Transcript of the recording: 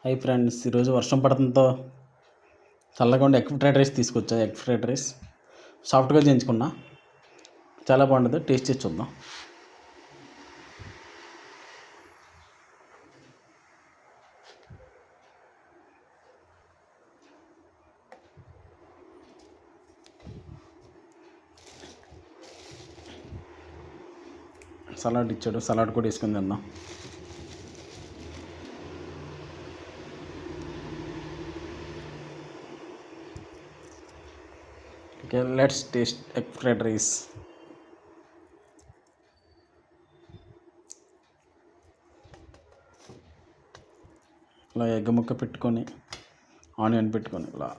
Hi friends, ఈరోజు వర్షం పడడంతో చల్లగా ఉండే ఎగ్ ఫ్రైడ్ రైస్ తీసుకొచ్చా. ఎగ్ ఫ్రైడ్ రైస్ సాఫ్ట్గా చేయించుకున్నా, చాలా బాగుంటుంది. టేస్ట్ చేసి చూద్దాం. సలాడ్ ఇచ్చాడు, సలాడ్ కూడా వేసుకుని తిందాం. Okay, let's taste egg fried rice. ఇలా ఎగ్ ముక్క పెట్టుకొని, ఆనియన్ పెట్టుకొని ఇలా